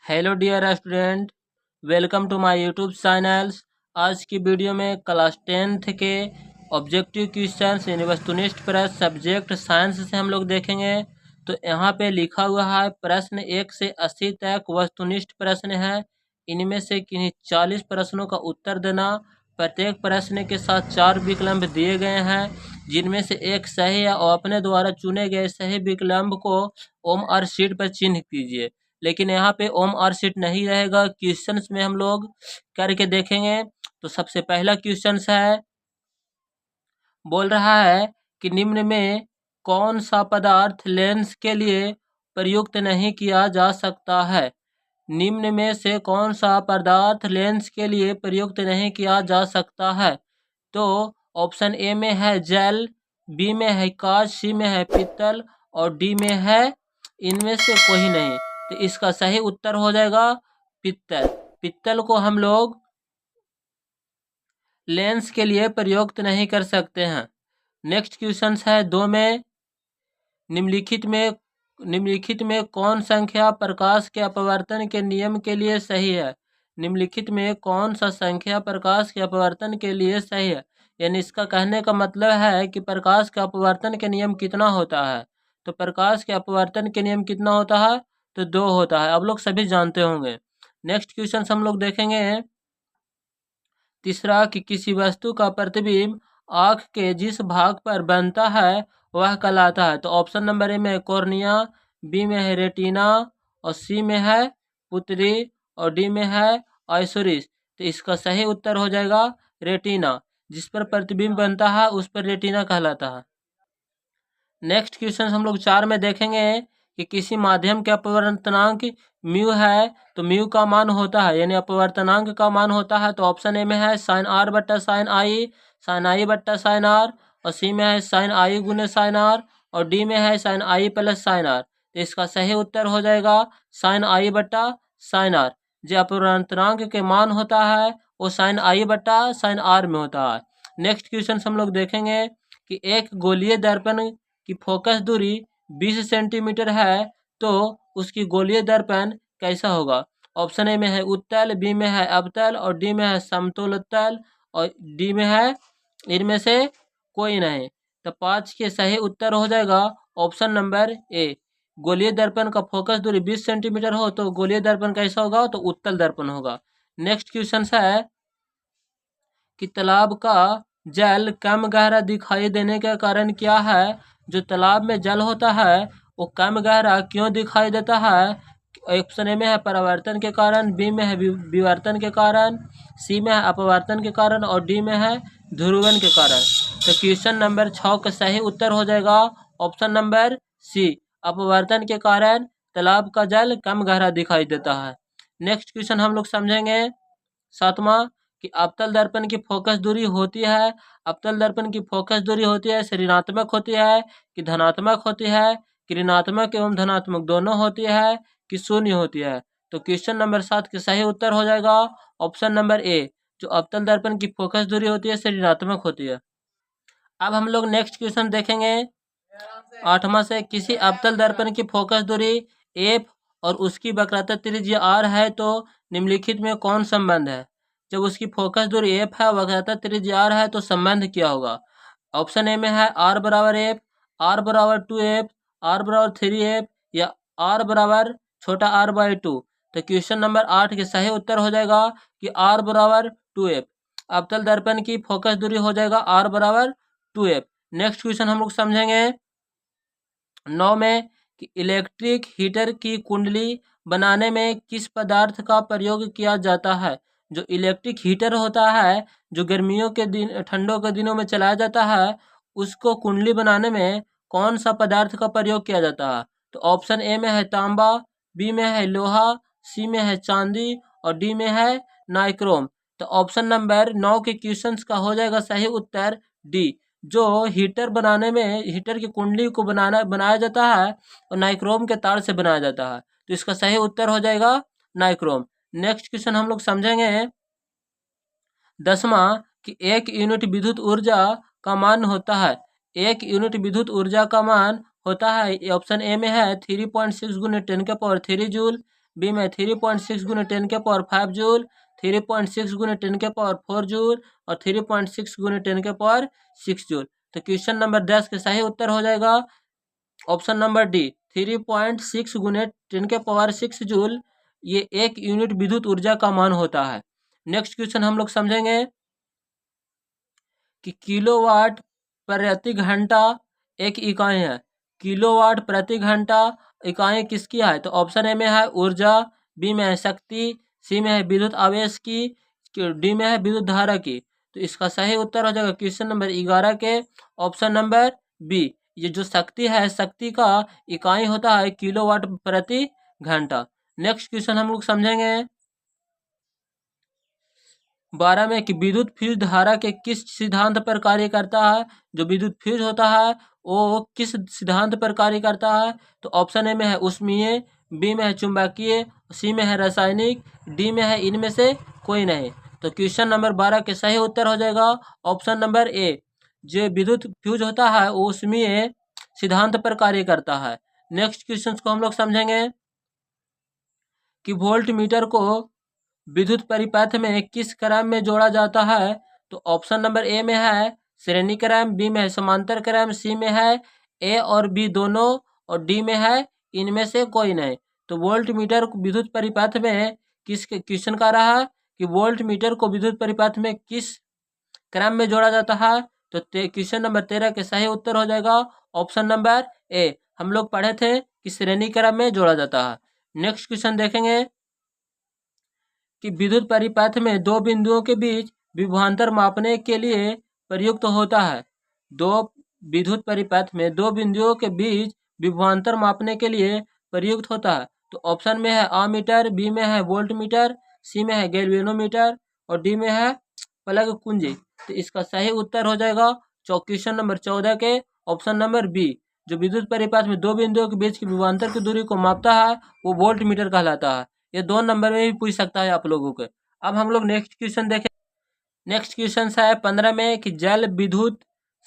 Hello dear student, welcome to my YouTube channels. आज की video में क्लास 10th के ऑब्जेक्टिव क्वेश्चंस यानी वस्तुनिष्ठ प्रश्न सब्जेक्ट साइंस से हम लोग देखेंगे। तो यहाँ पे लिखा हुआ है प्रश्न 1 से 80 तक वस्तुनिष्ठ प्रश्न है। इनमें से किन्हीं 40 प्रश्नों का उत्तर देना। प्रत्येक प्रश्न के साथ 4 विकल्प दिए गए हैं, जिनमें से एक सही है और अपने द्वारा चुने गए सही विकल्प को ओम और शीट पर चिन्ह कीजिए। लेकिन यहाँ पे ओम और शीट नहीं रहेगा, क्वेश्चंस में हम लोग करके देखेंगे। तो सबसे पहला क्वेश्चन है, बोल रहा है कि निम्न में कौन सा पदार्थ लेंस के लिए प्रयुक्त नहीं किया जा सकता है। निम्न में से कौन सा पदार्थ लेंस के लिए प्रयुक्त नहीं किया जा सकता है। तो ऑप्शन ए में है जेल, बी में है कांच, सी में है पीतल और डी में है इनमें से कोई नहीं। तो इसका सही उत्तर हो जाएगा पीतल। पीतल को हम लोग लेंस के लिए प्रयुक्त नहीं कर सकते हैं। नेक्स्ट क्वेश्चन है 2 में, निम्नलिखित में कौन संख्या प्रकाश के अपवर्तन के नियम के लिए सही है। निम्नलिखित में कौन सा संख्या प्रकाश के अपवर्तन के लिए सही है। यानी इसका कहने का मतलब है कि प्रकाश के अपवर्तन के नियम कितना होता है। तो प्रकाश के अपवर्तन के नियम कितना होता है, तो 2 होता है। अब लोग सभी जानते होंगे। नेक्स्ट क्वेश्चन हम लोग देखेंगे तीसरा, कि किसी वस्तु का प्रतिबिंब आँख के जिस भाग पर बनता है वह कहलाता है। तो ऑप्शन नंबर ए में है कॉर्निया, बी में है रेटिना और सी में है पुतली और डी में है आइसोरिस। तो इसका सही उत्तर हो जाएगा रेटिना। जिस पर प्रतिबिंब बनता है उस पर रेटिना कहलाता है। नेक्स्ट क्वेश्चन हम लोग 4 में देखेंगे कि किसी माध्यम के अपवर्तनांक म्यू है, तो म्यू का मान होता है यानी अपवर्तनांक का मान होता है। तो ऑप्शन ए में है साइन आर बट्टा साइन आई बट्टा साइन आर और सी में है साइन आई गुने साइन आर और डी में है sine I plus sine R. तो इसका सही उत्तर हो जाएगा साइन आई बट्टा साइन आर। जो अपवर्तनांक के मान होता है वो साइन आई बट्टा साइन आर में होता है। नेक्स्ट क्वेश्चन हम लोग देखेंगे कि एक गोलीय दर्पण की फोकस दूरी 20 सेंटीमीटर है, तो उसकी गोलीय दर्पण कैसा होगा। ऑप्शन ए में है उत्तल, बी में है अवतल और डी में है समतल उत्तल और डी में है इनमें से कोई नहीं। तो 5 के सही उत्तर हो जाएगा ऑप्शन नंबर ए। गोलीय दर्पण का फोकस दूरी 20 सेंटीमीटर हो तो गोलीय दर्पण कैसा होगा, तो उत्तल दर्पण होगा। नेक्स्ट क्वेश्चन है कि तालाब का जल कम गहरा दिखाई देने का कारण क्या है। जो तालाब में जल होता है वो कम गहरा क्यों दिखाई देता है। ऑप्शन ए में है परावर्तन के कारण, बी में है विवर्तन के कारण, सी में है अपवर्तन के कारण और डी में है ध्रुवन के कारण। तो क्वेश्चन नंबर 6 का सही उत्तर हो जाएगा ऑप्शन नंबर सी, अपवर्तन के कारण तालाब का जल कम गहरा दिखाई देता है। नेक्स्ट क्वेश्चन हम लोग समझेंगे 7वां, कि अवतल दर्पण की फोकस दूरी होती है। अवतल दर्पण की फोकस दूरी होती है ऋणात्मक होती है कि धनात्मक होती है, कि ऋणात्मक एवं धनात्मक दोनों होती है कि शून्य होती है। तो क्वेश्चन नंबर 7 के सही उत्तर हो जाएगा ऑप्शन नंबर ए, जो अवतल दर्पण की फोकस दूरी होती है ऋणात्मक होती है। अब हम लोग नेक्स्ट क्वेश्चन देखेंगे 8वां से, किसी अवतल दर्पण की फोकस दूरी एफ और उसकी वक्रता त्रिज्या आर है, तो निम्नलिखित में कौन संबंध है। जब उसकी फोकस दूरी एफ है वक्रता त्रिज्या आर है तो संबंध क्या होगा। ऑप्शन ए में है आर बराबर एफ, आर बराबर 2f, आर बराबर 3f या आर बराबर छोटा आर बाई 2। तो क्वेश्चन नंबर 8 के सही उत्तर हो जाएगा कि आर बराबर 2f। अवतल दर्पण की फोकस दूरी हो जाएगा आर बराबर 2f। नेक्स्ट क्वेश्चन हम लोग समझेंगे 9 में, कि इलेक्ट्रिक हीटर की कुंडली बनाने में किस पदार्थ का प्रयोग किया जाता है। जो इलेक्ट्रिक हीटर होता है जो गर्मियों के दिन ठंडों के दिनों में चलाया जाता है, उसको कुंडली बनाने में कौन सा पदार्थ का प्रयोग किया जाता है। तो ऑप्शन ए में है तांबा, बी में है लोहा, सी में है चांदी और डी में है नाइक्रोम। तो ऑप्शन नंबर 9 के क्वेश्चंस का हो जाएगा सही उत्तर डी। जो हीटर बनाने में हीटर की कुंडली को बनाया जाता है और नाइक्रोम के तार से बनाया जाता है। तो इसका सही उत्तर हो जाएगा नाइक्रोम। नेक्स्ट क्वेश्चन हम लोग समझेंगे 10वां, कि 1 यूनिट विद्युत ऊर्जा का मान होता है। 1 यूनिट विद्युत ऊर्जा का मान होता है, ऑप्शन ए में है 3.6 गुने 10 के पावर 3 जूल, बी में 3.6 गुने 10 के पावर 5 जूल, 3.6 गुने 10 के पावर 4 जूल और 3.6 गुने 10 के पावर 6 जूल। तो क्वेश्चन नंबर 10 के सही उत्तर हो जाएगा ऑप्शन नंबर डी 3.6 गुने 10 के पावर 6 जूल। ये 1 यूनिट विद्युत ऊर्जा का मान होता है। नेक्स्ट क्वेश्चन हम लोग समझेंगे कि किलोवाट प्रति घंटा एक इकाई है। किलोवाट प्रति घंटा इकाई किसकी है? तो ऑप्शन ए में है ऊर्जा, बी में है शक्ति, सी में है विद्युत आवेश की, डी में है विद्युत धारा की। तो इसका सही उत्तर हो जाएगा क्वेश्चन नंबर 11 के ऑप्शन नंबर बी। ये जो शक्ति है, शक्ति का इकाई होता है किलोवाट प्रति घंटा। नेक्स्ट क्वेश्चन हम लोग समझेंगे 12 में कि विद्युत फ्यूज धारा के किस सिद्धांत पर कार्य करता है। जो विद्युत फ्यूज होता है वो किस सिद्धांत पर कार्य करता है? तो ऑप्शन ए में है ऊष्मीय, बी में है चुंबकीय, सी में है रासायनिक, डी में है इनमें से कोई नहीं। तो क्वेश्चन नंबर 12 के सही उत्तर हो जाएगा ऑप्शन नंबर ए। जो विद्युत फ्यूज होता है वो ऊष्मीय सिद्धांत पर कार्य करता है। नेक्स्ट क्वेश्चन को हम लोग समझेंगे कि वोल्ट मीटर को विद्युत परिपथ में किस क्रम में जोड़ा जाता है। तो ऑप्शन नंबर ए में है श्रेणी क्रम, बी में है समांतर क्रम, सी में है ए और बी दोनों और डी में है इनमें से कोई नहीं। तो वोल्ट मीटर को विद्युत परिपथ में किस क्वेश्चन का रहा कि वोल्ट मीटर को विद्युत परिपथ में किस क्रम में जोड़ा जाता है। तो क्वेश्चन नंबर 13 के सही उत्तर हो जाएगा ऑप्शन नंबर ए। हम लोग पढ़े थे कि श्रेणी क्रम में जोड़ा जाता है। नेक्स्ट क्वेश्चन देखेंगे कि विद्युत परिपथ में दो बिंदुओं के बीच विभवांतर मापने के लिए प्रयुक्त होता है। दो विद्युत परिपथ में दो बिंदुओं के बीच विभवांतर मापने के लिए प्रयुक्त होता है। तो ऑप्शन में है आमीटर, बी में है वोल्ट मीटर, सी में है गैल्वेनोमीटर और डी में है प्लग कुंजी। तो इसका सही उत्तर हो जाएगा क्वेश्चन नंबर 14 के ऑप्शन नंबर बी। जो विद्युत परिपथ में दो बिंदुओं के बीच की विभवांतर की दूरी को मापता है वो वोल्ट मीटर कहलाता है। ये 2 नंबर में भी पूछ सकता है आप लोगों को। अब हम लोग नेक्स्ट क्वेश्चन देखें। नेक्स्ट क्वेश्चन है 15 में कि जल विद्युत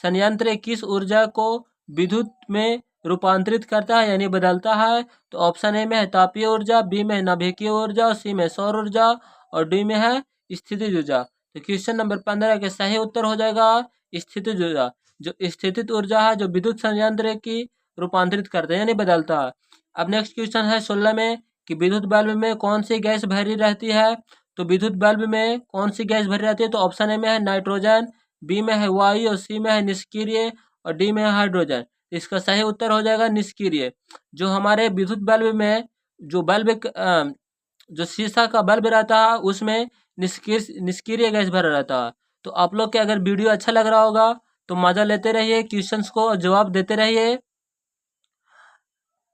संयंत्र किस ऊर्जा को विद्युत में रूपांतरित करता है यानी बदलता है। तो ऑप्शन ए में है तापीय ऊर्जा, बी में नाभिकीय ऊर्जा, सी में सौर ऊर्जा और डी में है स्थितिज ऊर्जा। तो क्वेश्चन नंबर 15 के सही उत्तर हो जाएगा स्थितिज ऊर्जा। जो स्थितिज ऊर्जा है जो विद्युत संयंत्र की रूपांतरित करता है यानी बदलता है। अब नेक्स्ट क्वेश्चन है 16 में कि विद्युत बल्ब में कौन सी गैस भरी रहती है। तो विद्युत बल्ब में कौन सी गैस भरी रहती है? तो ऑप्शन ए में है नाइट्रोजन, बी में है वायु और सी में है निष्क्रिय और डी में है हाइड्रोजन। इसका सही उत्तर हो जाएगा निष्क्रिय। जो हमारे विद्युत बल्ब में जो शीशा का बल्ब रहता है उसमें निष्क्रिय गैस भरा रहता है। तो आप लोग के अगर वीडियो अच्छा लग रहा होगा तो मजा लेते रहिए, क्वेश्चंस को जवाब देते रहिए।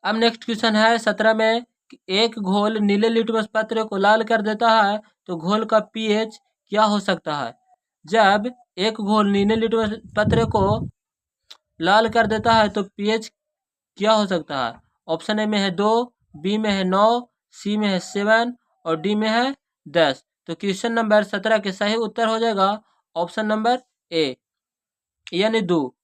अब नेक्स्ट क्वेश्चन है 17 में कि एक घोल नीले लिटमस पत्र को लाल कर देता है तो घोल का पीएच क्या हो सकता है। जब एक घोल नीले लिटमस पत्र को लाल कर देता है तो पीएच क्या हो सकता है। ऑप्शन ए में है 2, बी में है 9, सी में है 7 और डी में है 10। तो क्वेश्चन नंबर 17 के सही उत्तर हो जाएगा ऑप्शन नंबर ए यानी 2।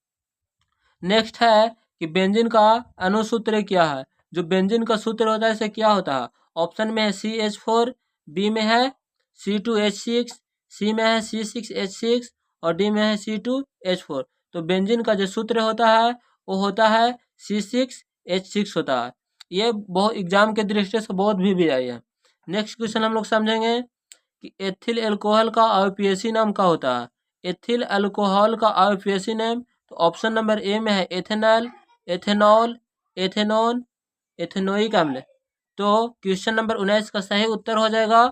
नेक्स्ट है कि बेंजीन का अनुसूत्र क्या है। जो बेंजीन का सूत्र होता है इसे क्या होता है। ऑप्शन में है CH4, बी में है C2H6, सी में है C6H6 और डी में है C2H4। तो बेंजीन का जो सूत्र होता है वो होता है C6H6 होता है। ये बहुत एग्जाम के दृष्टि से बहुत भी आई है। नेक्स्ट क्वेश्चन हम लोग समझेंगे कि एथिल अल्कोहल का आईयूपीएसी नाम क्या होता है। एथिल अल्कोहल का आईयूपीएसी नाम तो ऑप्शन नंबर ए में है एथेनॉल, एथेनॉल, एथेनॉन, एथेनोइक अम्ल। तो क्वेश्चन नंबर 19 का सही उत्तर हो जाएगा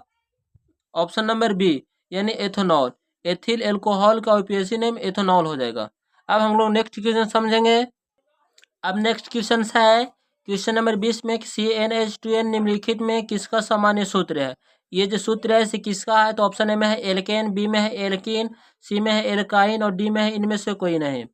ऑप्शन नंबर बी यानी एथेनॉल। एथिल अल्कोहल का आईयूपीएसी नेम एथेनॉल हो जाएगा। अब हम लोग नेक्स्ट क्वेश्चन समझेंगे। अब नेक्स्ट क्वेश्चन है क्वेश्चन नंबर 20 में CnH2n निम्नलिखित में किसका सामान्य सूत्र है। ये जो सूत्र है इसे किसका है। तो ऑप्शन ए में है एल्केन, बी में है एल्कीन, सी में है एल्काइन और डी में है इनमें से कोई नहीं।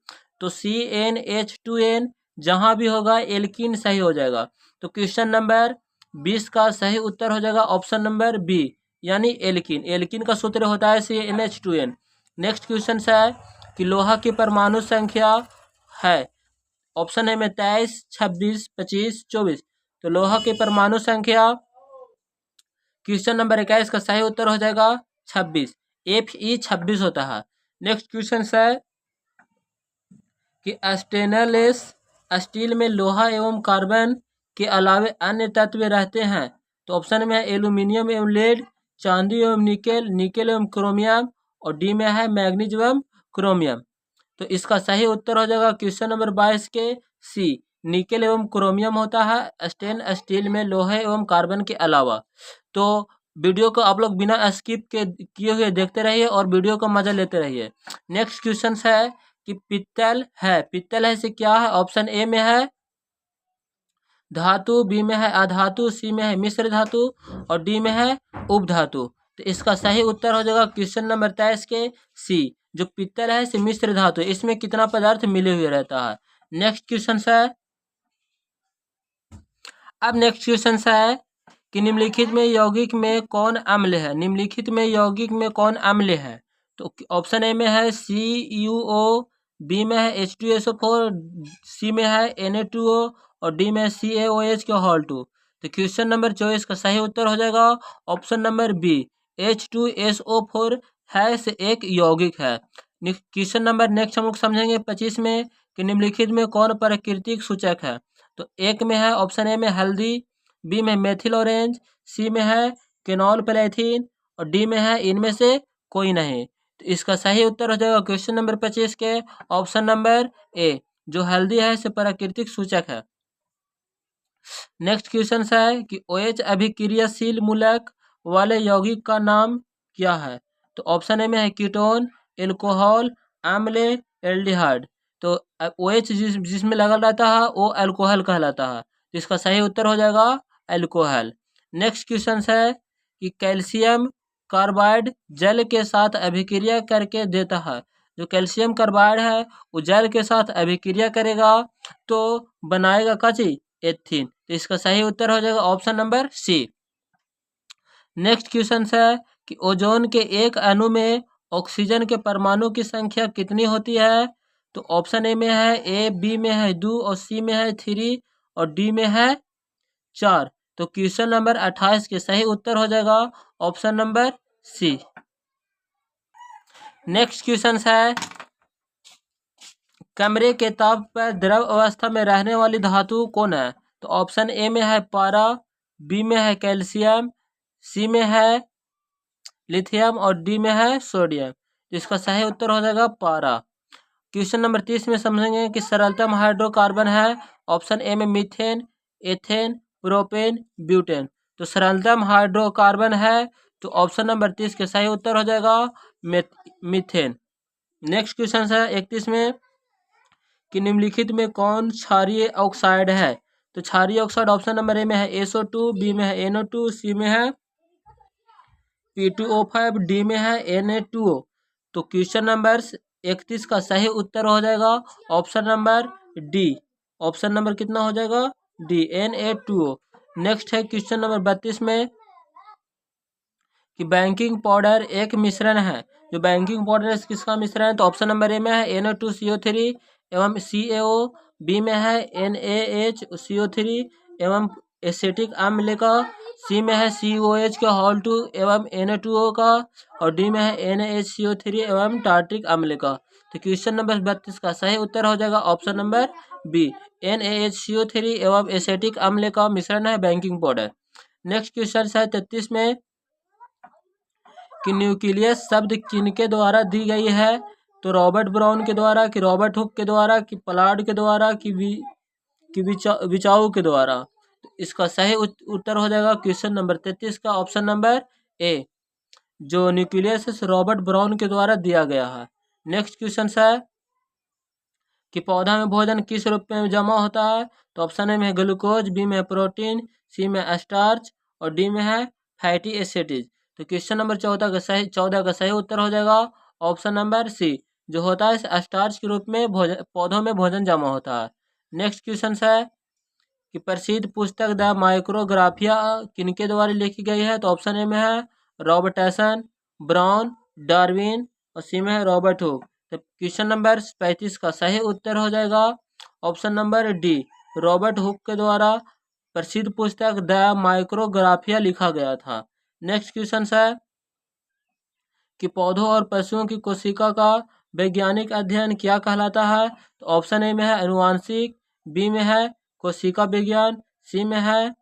तो CnH2n जहां भी होगा एल्कीन सही हो जाएगा। तो क्वेश्चन नंबर 20 का सही उत्तर हो जाएगा ऑप्शन नंबर बी यानी एल्कीन। एल्कीन का सूत्र होता है CnH2n। नेक्स्ट क्वेश्चन है कि लोहा की परमाणु संख्या है। ऑप्शन है में 23, 26, 25, 24। तो लोहा की परमाणु संख्या क्वेश्चन नंबर 21 का सही उत्तर हो जाएगा 26, Fe 26 होता है। नेक्स्ट क्वेश्चन है कि स्टेनलेस स्टील में लोहा एवं कार्बन के अलावे अन्य तत्व रहते हैं। तो ऑप्शन में है एल्यूमिनियम एवं लेड, चांदी एवं निकेल, निकेल एवं क्रोमियम, और डी में है मैग्नीज एवं क्रोमियम। तो इसका सही उत्तर हो जाएगा क्वेश्चन नंबर 22 के सी, निकेल एवं क्रोमियम होता है स्टेन स्टील में लोहे एवं कार्बन के अलावा। तो वीडियो को आप लोग बिना स्किप के किए हुए देखते रहिए और वीडियो का मजा लेते रहिए। नेक्स्ट क्वेश्चन है कि पित्तल है से क्या है। ऑप्शन ए में है धातु, बी में है अधातु, सी में है मिश्र धातु, और डी में है उपधातु। तो इसका सही उत्तर हो जाएगा क्वेश्चन नंबर 23 के सी, जो पित्तल है से मिश्र धातु, इसमें कितना पदार्थ मिले हुए रहता है। नेक्स्ट क्वेश्चन है, अब नेक्स्ट क्वेश्चन है कि निम्नलिखित में यौगिक में कौन अम्ल है। निम्नलिखित में यौगिक में कौन अम्ल है। तो ऑप्शन ए में है CuO, बी में है H2SO4, सी में है Na2O, और डी में है CaOH के होल 2। तो क्वेश्चन नंबर 24 का सही उत्तर हो जाएगा ऑप्शन नंबर बी, H2SO4 है से एक यौगिक है। क्वेश्चन नंबर नेक्स्ट हम लोग समझेंगे 25 में कि निम्नलिखित में कौन प्राकृतिक सूचक है। तो एक में है ऑप्शन ए में हल्दी, बी में मेथिल ऑरेंज, सी में है केनॉल पैलेथिन, और डी में है इनमें से कोई नहीं। तो इसका सही उत्तर हो जाएगा क्वेश्चन नंबर 25 के ऑप्शन नंबर ए, जो हल्दी है से प्राकृतिक सूचक है। नेक्स्ट क्वेश्चन है कि OH अभिक्रियाशील मूलक वाले यौगिक का नाम क्या है। तो ऑप्शन ए में है कीटोन, एल्कोहल, अम्ल, एल्डिहाइड। तो OH जिसमें लगा रहता है वो अल्कोहल कहलाता है। तो इसका सही उत्तर हो जाएगा अल्कोहल। नेक्स्ट क्वेश्चन है कि कैल्शियम कार्बाइड जल के साथ अभिक्रिया करके देता है। जो कैल्शियम कार्बाइड है वो जल के साथ अभिक्रिया करेगा तो बनाएगा कची एथिन। तो इसका सही उत्तर हो जाएगा option number C. Next question है कि ओजोन के एक अणु में ऑक्सीजन के परमाणु की संख्या कितनी होती है। तो ऑप्शन ए में है ए, बी में है 2, और सी में है 3, और डी में है 4। तो क्वेश्चन नंबर 28 के सही उत्तर हो जाएगा option number C. Next question है कमरे के ताप पर द्रव अवस्था में रहने वाली धातु कौन है। तो ऑप्शन ए में है पारा, बी में है कैल्शियम, सी में है लिथियम, और डी में है सोडियम। इसका सही उत्तर हो जाएगा पारा। क्वेश्चन नंबर 30 में समझेंगे कि सरलतम हाइड्रोकार्बन है। ऑप्शन ए में मीथेन, एथेन, प्रोपेन, ब्यूटेन। तो सरलतम हाइड्रोकार्बन है तो ऑप्शन नंबर 30 के सही उत्तर हो जाएगा मीथेन। नेक्स्ट क्वेश्चन है 31 में कि निम्नलिखित में कौन क्षारीय ऑक्साइड है। तो क्षारीय ऑक्साइड ऑप्शन नंबर ए में है SO2, बी में है NO2, सी में है P2O5, डी में है Na2O। तो क्वेश्चन नंबर 31 का सही उत्तर हो जाएगा option number D. Option number कितना हो जाएगा डी, Na2O। नेक्स्ट है क्वेश्चन नंबर 32 में कि बेकिंग पाउडर एक मिश्रण है। जो बेकिंग पाउडर किसका मिश्रण है। तो ऑप्शन नंबर ए में है Na2CO3 एवं CaO, बी में है NaHCO3 एवं एसिटिक अम्ल का, सी में है COH का होल 2 एवं Na2O का, और डी में है NaHCO3 एवं टार्टिक अम्ल का। तो क्वेश्चन नंबर 32 का सही उत्तर हो जाएगा ऑप्शन नंबर बी, NaHCO3 एवं एसिटिक अम्ल का मिश्रण है बेकिंग पाउडर। नेक्स्ट क्वेश्चन है 33 में कि न्यूक्लियस शब्द किनके द्वारा दी गई है। तो रॉबर्ट ब्राउन के द्वारा, कि रॉबर्ट हुक के द्वारा, कि पलाड के द्वारा, कि विचाऊ के द्वारा। तो इसका सही उत्तर हो जाएगा क्वेश्चन नंबर 33 का ऑप्शन नंबर ए, जो न्यूक्लियस है रॉबर्ट ब्राउन के द्वारा दिया गया है। नेक्स्ट क्वेश्चन है कि पौधा में भोजन किस रूप में जमा होता है। तो ऑप्शन ए में है ग्लूकोज, बी में है प्रोटीन, सी में स्टार्च, और डी में है फैटी एसिड्स। तो क्वेश्चन नंबर 14 का सही उत्तर हो जाएगा ऑप्शन नंबर सी, जो होता है स्टार्च के रूप में पौधों में भोजन जमा होता है। नेक्स्ट क्वेश्चन है कि प्रसिद्ध पुस्तक द माइक्रोग्राफिया किनके द्वारा लिखी गई है। तो ऑप्शन ए में है रॉबर्टसन, ब्राउन, डार्विन, और सी में है रॉबर्ट हुक। तो क्वेश्चन नंबर 35 का सही उत्तर हो जाएगा option number D, Robert Hooke के द्वारा प्रसिद्ध पुस्तक द माइक्रोग्राफिया लिखा गया था। नेक्स्ट क्वेश्चन है कि पौधों और पशुओं की कोशिका का वैज्ञानिक अध्ययन क्या कहलाता है। तो ऑप्शन ए में है अनुवांशिक, बी में है कोशिका विज्ञान, सी में है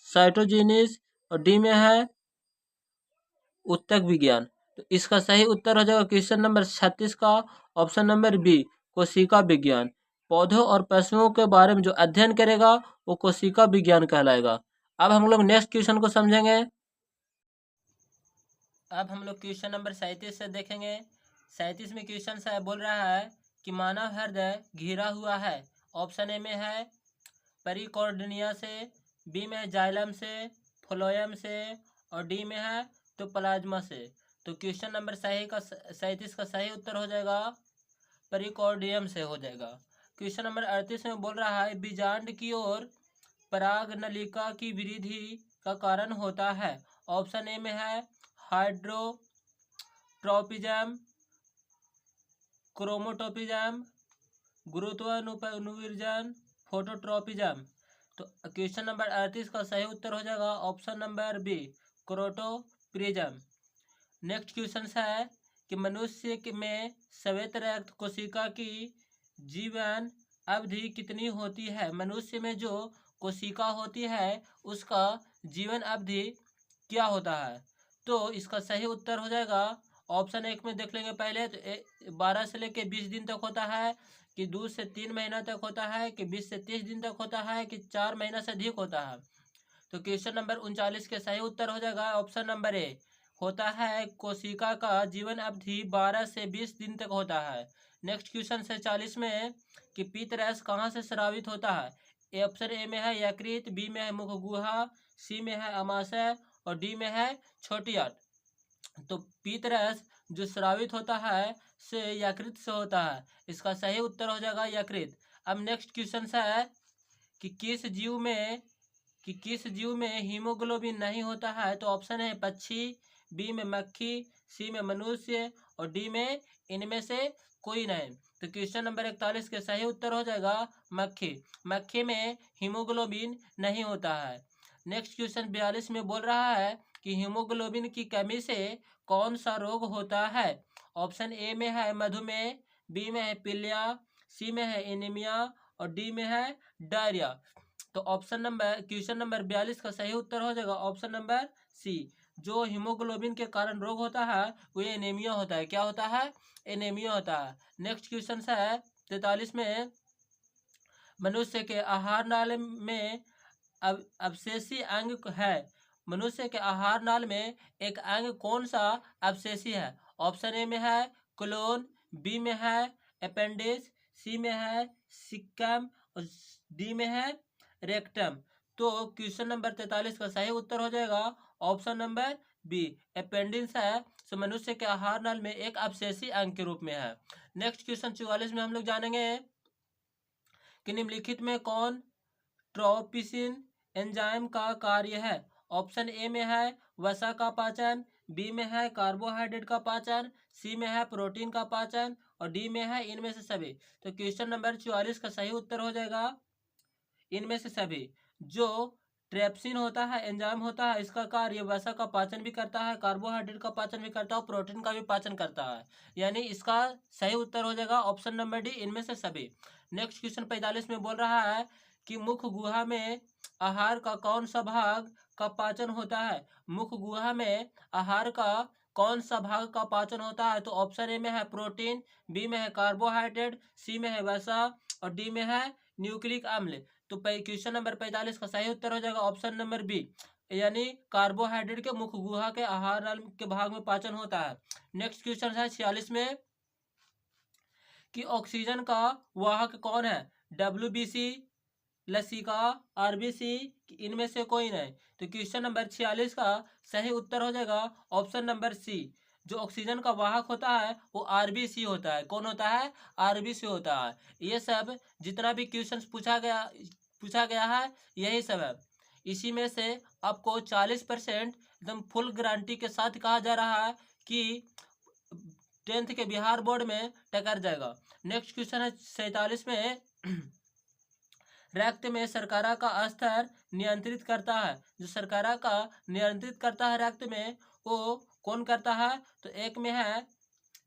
साइटोजेनिस और डी में है ऊतक विज्ञान। तो इसका सही उत्तर हो जाएगा क्वेश्चन नंबर 36 का ऑप्शन नंबर बी, कोशिका विज्ञान। पौधों और पशुओं के बारे में जो अध्ययन करेगा वो कोशिका विज्ञान कहलाएगा। अब हम लोग नेक्स्ट क्वेश्चन को समझेंगे। अब हम लोग क्वेश्चन नंबर 37 से देखेंगे। 37 में क्वेश्चन है बोल रहा है कि मानव हृदय घिरा हुआ है। ऑप्शन ए में है पेरिकॉर्डिया से, बी में जाइलम से, फ्लोएम से और डी में है तो प्लाज्मा से। तो क्वेश्चन नंबर 37 का सही उत्तर हो जाएगा पेरिकॉर्डियम से हो जाएगा। क्वेश्चन नंबर 38 में बोल रहा है बीजांड की ओर पराग नलिका की वृद्धि का कारण होता है। ऑप्शन ए में है हाइड्रोट्रोपिज्म, क्रोमोटोपिज्म, गुरुत्वानुविरजन, फोटोट्रोपिज्म। तो क्वेश्चन नंबर 38 का सही उत्तर हो जाएगा ऑप्शन नंबर बी, क्रोटोप्रिज्म। नेक्स्ट क्वेश्चन है कि मनुष्य में श्वेत रक्त कोशिका की जीवन अवधि कितनी होती है। मनुष्य में जो कोशिका होती है उसका जीवन अवधि क्या होता है। तो इसका सही उत्तर हो जाएगा ऑप्शन एक में देख लेंगे पहले। तो 12 से लेके 20 दिन तक होता है, कि 2 से 3 महीना तक होता है, कि 20 से 30 दिन तक होता है, कि 4 महीना से अधिक होता है। तो क्वेश्चन नंबर 39 के सही उत्तर हो जाएगा ऑप्शन नंबर ए, होता है कोशिका का जीवन अवधि 12 से 20 दिन तक होता है। नेक्स्ट क्वेश्चन है 40 में कि पीतरस कहाँ से स्रावित होता है। ऑप्शन ए में है यकृत, बी में है मुख गुहा, सी में है अमाशय और डी में है छोटी आंत। तो पीतरस जो स्रावित होता है से यकृत से होता है। इसका सही उत्तर हो जाएगा यकृत। अब नेक्स्ट क्वेश्चन है कि किस जीव में हीमोग्लोबिन नहीं होता है। तो ऑप्शन है पक्षी, बी में मक्खी, सी में मनुष्य और डी में इनमें से कोई नहीं। तो क्वेश्चन नंबर 41 के सही उत्तर हो जाएगा मक्खी। मक्खी में हीमोग्लोबिन नहीं होता है। नेक्स्ट क्वेश्चन 42 में बोल रहा है कि हीमोग्लोबिन की कमी से कौन सा रोग होता है। ऑप्शन ए में है मधुमेह, बी में है पीलिया, सी में है एनीमिया और डी में है डायरिया। तो क्वेश्चन नंबर 42 का सही उत्तर हो जाएगा ऑप्शन नंबर सी, जो हीमोग्लोबिन के कारण रोग होता है वो एनीमिया होता है। क्या होता है? एनीमिया होता है। नेक्स्ट क्वेश्चन है 43 में मनुष्य के आहार नाल में अवशेषी अंग है। मनुष्य के आहार नाल में एक अंग कौन सा अवशेषी है। ऑप्शन ए में है कोलोन, बी में है अपेंडिक्स, सी में है सिक्कम और डी में है रेक्टम। तो क्वेश्चन नंबर 43 का सही उत्तर हो जाएगा ऑप्शन नंबर बी, अपेंडिक्स है। सो मनुष्य के आहार नाल में एक अवशेषी अंग के रूप में है। नेक्स्ट क्वेश्चन 44 में हम लोग जानेंगे कि निम्नलिखित में कौन ट्रोपिसिन एंजाइम का कार्य है। ऑप्शन ए में है वसा का पाचन, बी में है कार्बोहाइड्रेट का पाचन, सी में है प्रोटीन का पाचन और डी में है इनमें से सभी। तो क्वेश्चन नंबर 44 का सही उत्तर हो जाएगा इनमें से सभी। जो ट्रेप्सिन होता है एंजाइम होता है, इसका कार्य वसा का पाचन भी करता है, कार्बोहाइड्रेट का पाचन भी करता है और प्रोटीन का भी पाचन करता है। यानी इसका सही उत्तर हो जाएगा ऑप्शन नंबर डी, इनमें से सभी। नेक्स्ट क्वेश्चन 45 में बोल रहा है कि मुख गुहा में आहार का कौन सा भाग का पाचन होता है। मुख गुहा में आहार का कौन सा भाग का पाचन होता है। तो ऑप्शन ए में है प्रोटीन, बी में है कार्बोहाइड्रेट, सी में है वसा और डी में है न्यूक्लिक अम्ल। तो क्वेश्चन नंबर 45 का सही उत्तर हो जाएगा ऑप्शन नंबर बी, यानी कार्बोहाइड्रेट के मुख गुहा के आहार नाल के भाग में पाचन होता है। नेक्स्ट क्वेश्चन है 46 में कि ऑक्सीजन का वाहक कौन है। WBC, लसिका, RBC, इनमें से कोई नहीं। तो क्वेश्चन नंबर 46 का सही उत्तर हो जाएगा ऑप्शन नंबर सी, जो ऑक्सीजन का वाहक होता है वो RBC होता है। कौन होता है? RBC होता है। ये सब जितना भी क्वेश्चन पूछा गया है यही सब है। इसी में से आपको 40% एकदम फुल गारंटी के साथ कहा जा रहा है कि 10th के बिहार बोर्ड में टकर जाएगा। नेक्स्ट क्वेश्चन है 47 में रक्त में शर्करा का स्तर नियंत्रित करता है। जो शर्करा का नियंत्रित करता है रक्त में, वो कौन करता है? तो एक में है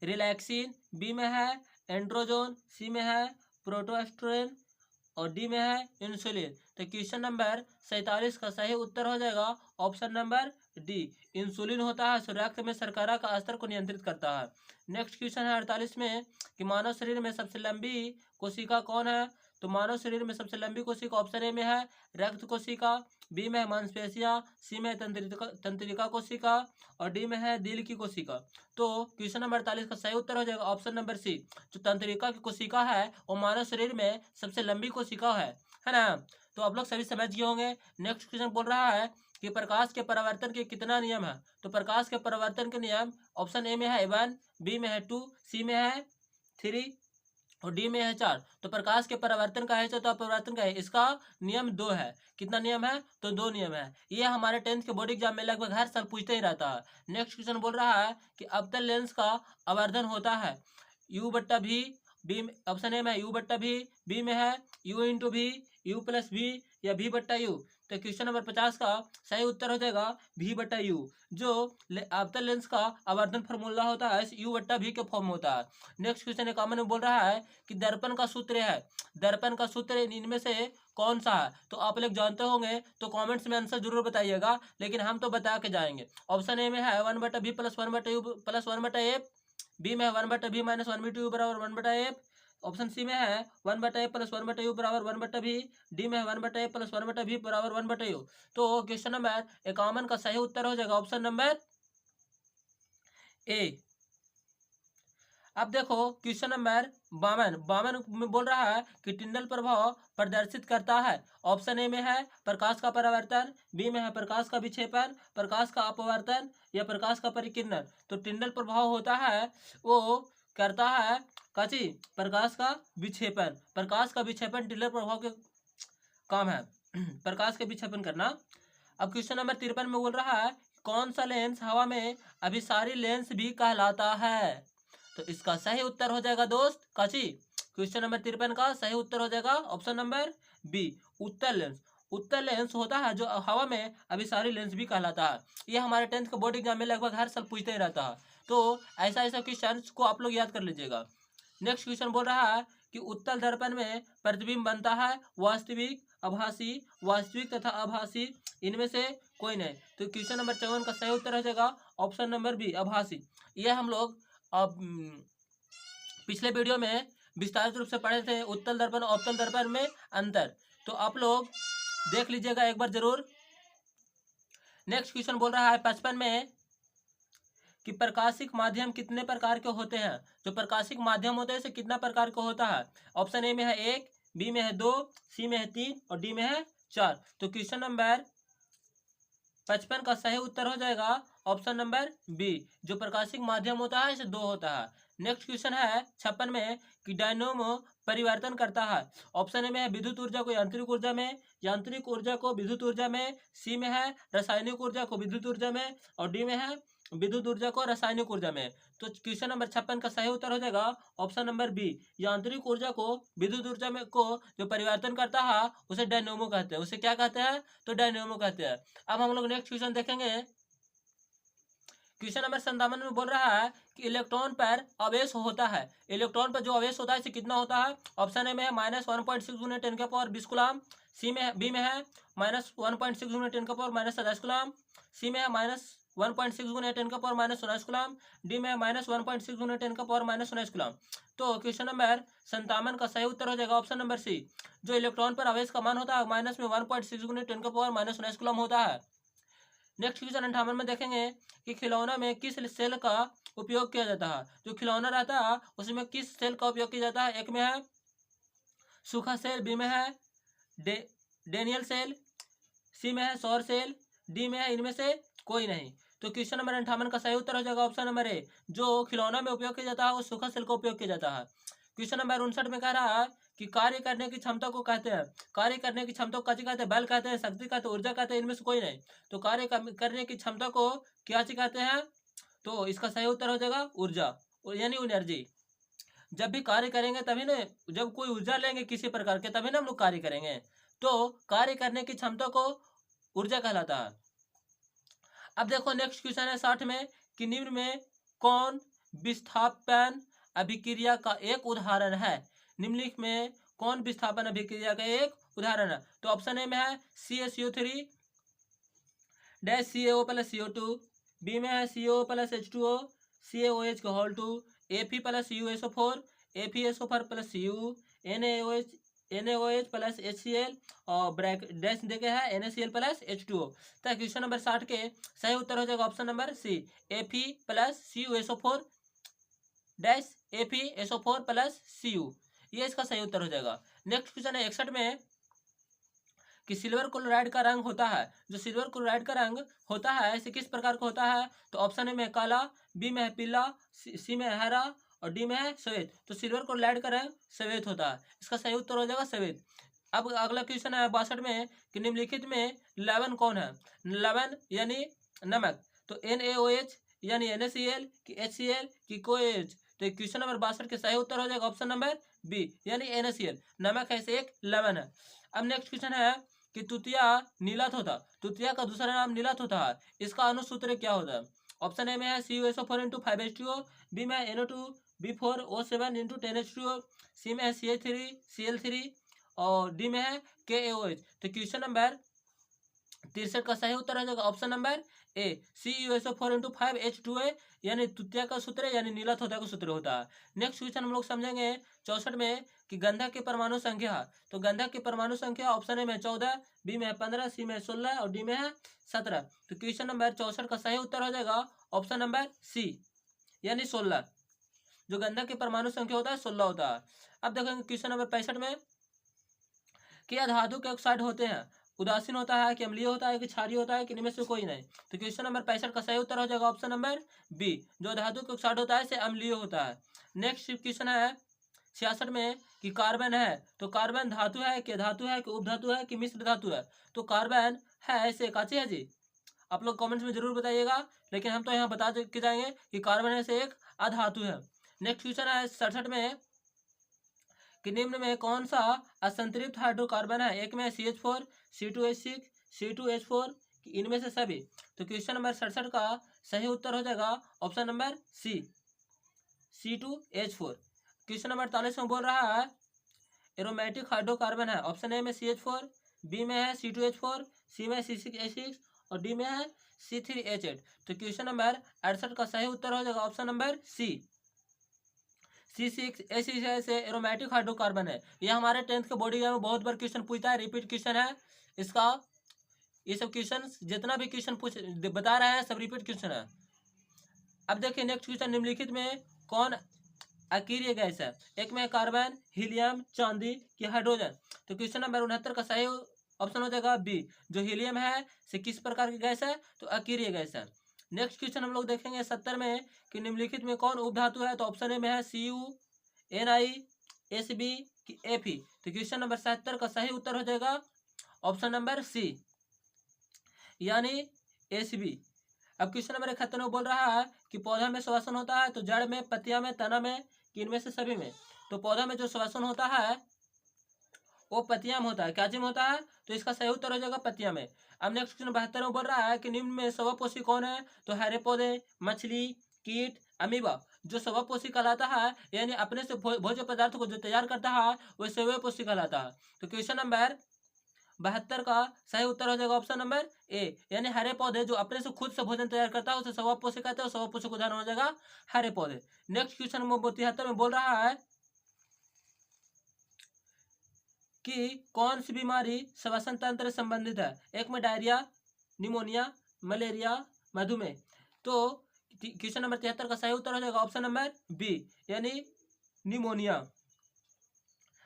रिलैक्सिन, बी में है एंड्रोजोन, सी में है प्रोटोस्टेरोन और डी में है इंसुलिन। तो क्वेश्चन नंबर 47 का सही उत्तर हो जाएगा ऑप्शन नंबर डी, इंसुलिन होता है, रक्त में शर्करा का स्तर को नियंत्रित करता है। नेक्स्ट क्वेश्चन है 48 में कि मानव शरीर में सबसे लंबी कोशिका कौन है? तो मानव शरीर में सबसे लंबी कोशिका ऑप्शन ए में है रक्त कोशिका, बी में है मांसपेशियां, सी में है तंत्रिका कोशिका और डी में है दिल की कोशिका। तो क्वेश्चन नंबर 48 का सही उत्तर हो जाएगा ऑप्शन नंबर सी, जो तंत्रिका की कोशिका है वो मानव शरीर में सबसे लंबी कोशिका है ना। तो आप लोग सभी समझ गए होंगे। नेक्स्ट क्वेश्चन बोल रहा है कि प्रकाश के परावर्तन के कितना नियम है? तो प्रकाश के परावर्तन के नियम ऑप्शन ए में है 1, बी में है 2, सी में है 3 और डी में है 4। तो प्रकाश के परावर्तन का है तो अपवर्तन का है, इसका नियम 2 है। कितना नियम है? तो 2 नियम है। ये हमारे 10th के बोर्ड एग्जाम में लगभग हर साल पूछते ही रहता है। नेक्स्ट क्वेश्चन बोल रहा है कि अवतल लेंस का आवर्धन होता है यू बट्टा भी, बी ऑप्शन ए में यू बट्टा भी, बी में है यू इंटू भी, यू प्लस भी या भी बट्टा यू। तो क्वेश्चन नंबर 50 का सही उत्तर हो जाएगा भी बट्टा यू, जो अवतल लेंस का आवर्धन फॉर्मूला होता है यू बट्टा भी के फॉर्म होता है। नेक्स्ट क्वेश्चन कॉमन में बोल रहा है कि दर्पण का सूत्र है, दर्पण का सूत्र इनमें से कौन सा है? तो आप लोग जानते होंगे तो कमेंट्स में आंसर जरूर बताइएगा, लेकिन हम तो बता के जाएंगे। ऑप्शन ए में है 1/b plus 1/u plus 1/a, B में 1/b माइनस 1/u बराबर 1/f, ऑप्शन सी में है 1/a प्लस 1/u बराबर 1/b, डी में है 1/a प्लस 1/b बराबर 1/u। तो क्वेश्चन नंबर 51 का सही उत्तर हो जाएगा ऑप्शन नंबर ए। अब देखो क्वेश्चन नंबर 52 में बोल रहा है कि टिंडल प्रभाव प्रदर्शित करता है। ऑप्शन ए में है प्रकाश का परावर्तन, बी में है प्रकाश का विक्षेपन, प्रकाश का अपवर्तन या प्रकाश का परिकिरण। तो टिंडल प्रभाव होता है वो करता है काची प्रकाश का विक्षेपन, प्रकाश का विक्षेपन टिंडल प्रभाव के काम है प्रकाश का विक्षेपन करना। अब क्वेश्चन नंबर 53 में बोल रहा है कौन सा लेंस हवा में अभिसारी लेंस भी कहलाता है? तो इसका सही उत्तर हो जाएगा दोस्त काची, क्वेश्चन नंबर 53 का सही उत्तर हो जाएगा ऑप्शन नंबर बी, उत्तल लेंस। उत्तल लेंस होता है जो हवा में अभिसारी लेंस भी कहलाता है। ये हमारे 10th के बोर्ड एग्जाम में लगभग हर साल पूछते ही रहता है, तो ऐसा ऐसा क्वेश्चन को आप लोग याद कर लीजिएगा। नेक्स्ट क्वेश्चन बोल रहा है कि उत्तल दर्पण में प्रतिबिंब बनता है वास्तविक, आभासी, वास्तविक तथा आभासी, इनमें से कोई नहीं। तो क्वेश्चन नंबर 54 का सही उत्तर हो जाएगा ऑप्शन नंबर बी, आभासी। यह हम लोग अब पिछले वीडियो में विस्तारित रूप से पढ़े थे उत्तल दर्पण और अवतल दर्पण में अंतर, तो आप लोग देख लीजिएगा एक बार जरूर। नेक्स्ट क्वेश्चन बोल रहा है 55 में कि प्रकाशिक माध्यम कितने प्रकार के होते हैं? जो प्रकाशिक माध्यम होते हैं इसे कितना प्रकार का होता है? ऑप्शन ए में है 1, बी में है 2, सी में है 3 और डी में है 4। तो क्वेश्चन नंबर 55 का सही उत्तर हो जाएगा ऑप्शन नंबर बी, जो प्रकाशिक माध्यम होता है इसे 2 होता है। नेक्स्ट क्वेश्चन है 56 में कि डायनोमो परिवर्तन करता है। ऑप्शन ए में है विद्युत ऊर्जा को यांत्रिक ऊर्जा में, यांत्रिक ऊर्जा को विद्युत ऊर्जा में, सी में है रासायनिक ऊर्जा को विद्युत ऊर्जा में और डी में है विद्युत ऊर्जा को रासायनिक ऊर्जा में। तो क्वेश्चन नंबर 56 का सही उत्तर हो जाएगा ऑप्शन नंबर बी, यांत्रिक ऊर्जा को विद्युत ऊर्जा में को जो परिवर्तन करता है उसे डायनोमो कहते हैं। उसे क्या कहते हैं? तो डायनोमो कहते हैं। अब हम लोग नेक्स्ट क्वेश्चन देखेंगे। क्वेश्चन नंबर 57 में बोल रहा है कि इलेक्ट्रॉन पर आवेश होता है, इलेक्ट्रॉन पर जो आवेश होता है इसे कितना होता है? ऑप्शन ए में है -1.6 × 10⁻20 कूलम, सी में बी में है -1.6 × 10⁻27 कूलम, सी में है -1.6 × 10⁻19 कूलम, डी में है -1.6 × 10⁻19 कूलम। तो क्वेश्चन नंबर 57 का सही उत्तर हो जाएगा ऑप्शन नंबर सी, जो इलेक्ट्रॉन पर आवेश का मान होता है माइनस में 1.6 × 10⁻19 कूलम होता है। नेक्स्ट क्वेश्चन 58 में देखेंगे कि खिलौना में किस सेल का उपयोग किया जाता है? जो खिलौना रहता है उसमें किस सेल का उपयोग किया जाता है? एक में है सूखा सेल, बी में है डेनियल सेल, सी में है सौर सेल, डी में है इनमें से कोई नहीं। तो क्वेश्चन नंबर 58 का सही उत्तर हो जाएगा ऑप्शन नंबर ए, जो खिलौना में उपयोग किया जाता है वो सूखा सेल का उपयोग किया जाता है। क्वेश्चन नंबर 59 में कह रहा है कि कार्य करने की क्षमता को कहते हैं, कार्य करने की क्षमता को क्या कहते हैं? बल कहते हैं, शक्ति कहते हैं, ऊर्जा कहते हैं, इनमें से कोई नहीं। तो कार्य करने की क्षमता को क्या कहते हैं? तो इसका सही उत्तर हो जाएगा ऊर्जा, यानी एनर्जी। जब भी कार्य करेंगे तभी ना, जब कोई ऊर्जा लेंगे किसी प्रकार के तभी ना हम लोग कार्य करेंगे। तो कार्य करने की क्षमता को ऊर्जा कहलाता है। अब देखो नेक्स्ट क्वेश्चन है 60 में कि निम्न में कौन विस्थापन अभिक्रिया का एक उदाहरण है। निम्नलिखित में कौन विस्थापन अभिक्रिया का एक उदाहरण है। तो ऑप्शन ए में है CaCO3 dash CaO plus CO2, B में है CO प्लस H2O CaOH का whole 2, Fe plus USO4 FeSO4 plus Cu, NaOH plus HCl और ब्रैकेट डैश देखे है NaCl प्लस H2O। तो क्वेश्चन नंबर 60 के सही उत्तर हो जाएगा option number C, Fe plus CuSO4 dash FeSO4 plus Cu, ये इसका सही उत्तर हो जाएगा। नेक्स्ट क्वेश्चन है 61 में कि सिल्वर क्लोराइड का रंग होता है, जो सिल्वर क्लोराइड का रंग होता है ऐसे किस प्रकार का होता है। तो ऑप्शन ए में काला, बी में है पीला, सी में है हरा और डी में है श्वेत। तो सिल्वर क्लोराइड का रंग श्वेत होता है, इसका सही उत्तर हो जाएगा श्वेत। अब अगला क्वेश्चन है 62 में कि निम्नलिखित में लवण कौन है। लवण यानी नमक, तो NaOH यानी NaCl कि HCl कि CoH। तो क्वेश्चन नंबर 62 के सही उत्तर हो जाएगा ऑप्शन नंबर बी यानी NaCl, नमक ऐसे एक लवण है। अब नेक्स्ट क्वेश्चन है कि तुतिया नीलत होता, तुतिया का दूसरा नाम नीलत होता है, इसका अनुसूत्र क्या होता है। ऑप्शन ए में है CuSO4 × 5H2O, बी में है NO2B4O7 × 10H2O, सी में है CH3Cl3 और डी में है KaOH। तो क्वेश्चन नंबर 63 का सही उत्तर हो जाएगा option number A CuSO4 × 5H2O यानी तुतिया का सूत्र यानी नीलत होता का सूत्र होता है। नेक्स्ट क्वेश्चन हम लोग समझेंगे 64 में कि गंधक की परमाणु संख्या। तो गंधक की परमाणु संख्या ऑप्शन ए में 14, बी में 15, सी में 16 और डी में है 17। तो क्वेश्चन नंबर 64 का सही उत्तर हो जाएगा ऑप्शन नंबर सी यानी 16, जो गंधक की परमाणु संख्या होता है 16 होता है। अब देखेंगे क्वेश्चन नंबर 65 में कि धातु के ऑक्साइड होते हैं, उदासीन होता है कि अम्लीय होता है कि क्षारीय होता है कि इनमें से कोई नहीं। तो क्वेश्चन नंबर 65 का सही उत्तर हो जाएगा ऑप्शन नंबर बी, जो धातु के ऑक्साइड होता है से अम्लीय होता है। नेक्स्ट क्वेश्चन है 66 में कि कार्बन है, तो कार्बन धातु है कि उपधातु है कि मिश्र धातु है। तो कार्बन है ऐसे काची है जी, आप लोग कमेंट्स में जरूर बताइएगा, लेकिन हम तो यहाँ बता के जाएंगे कि कार्बन ऐसे एक अधातु है। नेक्स्ट क्वेश्चन है 67 में कि निम्न में कौन सा असंतृप्त हाइड्रोकार्बन है। एक में CH4 C2H6 C2H4 इनमें से सभी। तो क्वेश्चन नंबर 67 का सही उत्तर हो जाएगा option number C C2H4। Question number 48 में बोल रहा है एरोमेटिक हाइड्रोकार्बन है, ऑप्शन ए में CH4, बी में है C2H4, सी में C6H6 और डी में है C3H8। तो क्वेश्चन नंबर 68 का सही उत्तर हो जाएगा ऑप्शन नंबर सी C6H6 से एरोमेटिक हाइड्रोकार्बन है। यह हमारे 10th के बॉडी में बहुत बार क्वेश्चन पूछता है, रिपीट क्वेश्चन है इसका। ये सब क्वेश्चन जितना भी क्वेश्चन पूछ बता रहे हैं सब रिपीट क्वेश्चन है। अब देखिए नेक्स्ट क्वेश्चन निम्नलिखित में कौन अकीय गैस है। एक में कार्बन, हीलियम, चांदी कि हाइड्रोजन। तो क्वेश्चन नंबर 69 का सही ऑप्शन हो जाएगा बी, जो हीलियम है से किस प्रकार की गैस है, तो अकीय गैस है। नेक्स्ट क्वेश्चन हम लोग देखेंगे 70 में कि निम्नलिखित में कौन उपधातु है। तो ऑप्शन ए में है CuNi कि Fe। तो क्वेश्चन नंबर 77 का सही उत्तर हो जाएगा ऑप्शन नंबर सी यानी Sb। अब क्वेश्चन नंबर 71 में बोल रहा है कि पौधा में श्वसन होता है, तो जड़ में, पत्तियां में, तना में कि इनमें से सभी में। तो पौधा में जो श्वसन होता है वो पत्तियां में होता है, क्या चीज में होता है, तो इसका सही उत्तर हो जाएगा पत्तियां में। अब नेक्स्ट क्वेश्चन 72 में बोल रहा है कि निम्न में स्वपोषी कौन है। तो हरे पौधे, मछली, कीट, अमीबा। जो स्वपोषी कहलाता है यानी अपने से भोज्य पदार्थ को जो तैयार करता है वो स्वपोषी कहलाता है। तो क्वेश्चन नंबर 72 का सही उत्तर हो जाएगा ऑप्शन नंबर ए यानी हरे पौधे जो अपने से खुद से भोजन तैयार करता है उसे स्वपोषी कहते हैं, स्वपोषी उदाहरण हो जाएगा हरे पौधे। नेक्स्ट क्वेश्चन नंबर 73 में बोल रहा है कि कौन सी बीमारी श्वसन तंत्र से संबंधित है। एक में डायरिया, निमोनिया, मलेरिया, मधुमेह। तो क्वेश्चन नंबर 73 का सही उत्तर हो जाएगा ऑप्शन नंबर बी यानी निमोनिया,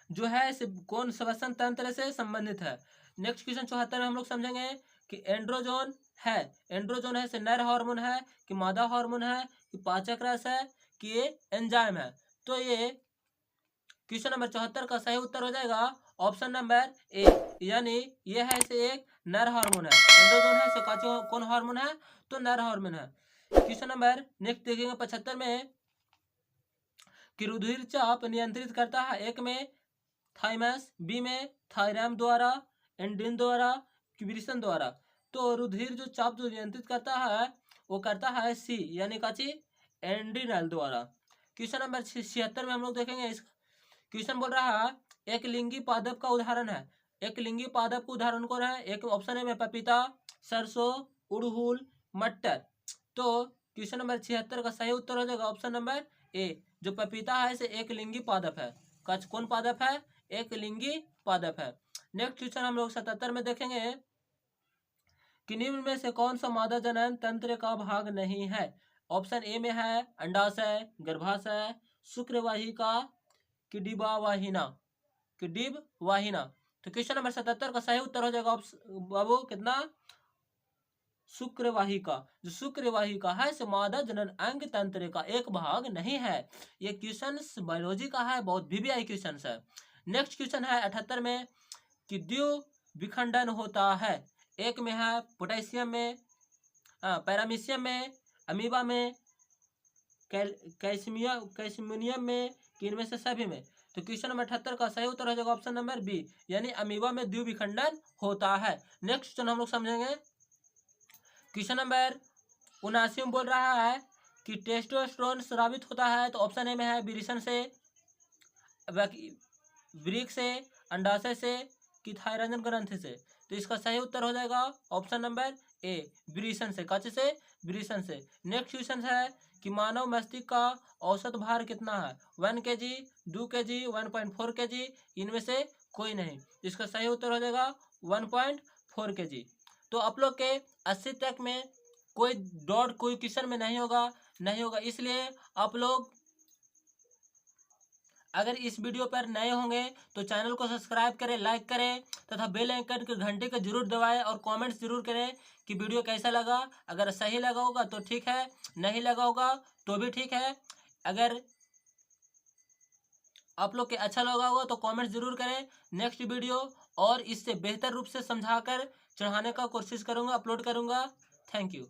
जो है कौन श्वसन तंत्र से संबंधित है। नेक्स्ट क्वेश्चन 74 में हम लोग समझेंगे कि एंड्रोजोन है से नर हार्मोन है कि मादा हार्मोन है कि पाचक रस है कि ये एंजाइम है। तो ये क्वेश्चन नंबर 74 का सही उत्तर हो जाएगा ऑप्शन नंबर ए यानी ये है से एक नर हार्मोन है। एंड्रोजोन है से कौन हार्मोन है, तो नर हार्मोन है। क्वेश्चन नंबर नेक्स्ट देखेंगे 75 में कि रुधिर चाप नियंत्रित करता है। एक में थाइमस, बी में थायराम द्वारा, एंड्रीन द्वारा कि विरेचन द्वारा? तो रुधिर जो चाप जो नियंत्रित करता है वो करता है सी यानी काची एंड्रीनल द्वारा। क्वेश्चन नंबर 76 में हम लोग देखेंगे। इस क्वेश्चन बोल रहा है एक लिंगी पादप का उदाहरण है। एक लिंगी पादप का उदाहरण कौन है? एक ऑप्शन है में पपीता, सरसों, उड़हुल, मटर। तो क्वेश्चन नंबर 76 का सही उत्तर हो जाएगा ऑप्शन नंबर ए। जो पपीता है इसे एक लिंगी पादप है। कौन पादप है? एक लिंगी पादप है। नेक्स्ट क्वेश्चन हम लोग 77 में देखेंगे कि निम्न में से कौन सा मादा जनन तंत्र का भाग नहीं है? ऑप्शन ए में है अंडाशय, गर्भाशय, शुक्रवाहिका, किडिबावाहिना। तो क्वेश्चन नंबर 77 का सही उत्तर हो जाएगा बाबू कितना? शुक्रवाहिका। जो शुक्रवाहिका है इसे मादा जनन अंग तंत्र का एक भाग नहीं है। ये क्वेश्चन बायोलॉजी का है, बहुत VVI क्वेश्चन है। नेक्स्ट क्वेश्चन है 78 में कि द्विविखंडन होता है। एक में है पोटेशियम में, पैरामीशियम में, अमीबा में, कैल्शियम में, कि इनमें से सभी में? तो क्वेश्चन नंबर 78 का सही उत्तर हो जाएगा ऑप्शन नंबर बी यानी अमीबा में द्विविखंडन होता है। नेक्स्ट क्वेश्चन हम लोग समझेंगे। क्वेश्चन नंबर 79 में बोल रहा है कि टेस्टोस्टेरोन स्रावित होता है। तो ऑप्शन ए में है विरेचन से, वृक्क से, अंडाशय से, कि थायराइड ग्रंथि से? तो इसका सही उत्तर हो जाएगा ऑप्शन नंबर ए विरेचन से। कच्चे से? विरेचन से। नेक्स्ट क्वेश्चन है कि मानव मस्तिष्क का औसत भार कितना है? 1 kg, 2 kg, 1.4 kg, इनमें से कोई नहीं। इसका सही उत्तर हो जाएगा 1.4 kg। तो आप लोग के 80 तक में कोई डॉट कोई क्वेश्चन में नहीं होगा। इसलिए आप लोग अगर इस वीडियो पर नए होंगे तो चैनल को सब्सक्राइब करें, लाइक करें तथा बेल आइकन के घंटे को जरूर दबाएं और कमेंट्स जरूर करें कि वीडियो कैसा लगा। अगर सही लगा होगा तो ठीक है, नहीं लगा होगा तो भी ठीक है। अगर आप लोग के अच्छा लगा होगा तो कमेंट्स जरूर करें। नेक्स्ट वीडियो और इससे बेहतर रूप से समझाकर चढ़ाने का कोशिश करूंगा, अपलोड करूंगा। Thank you.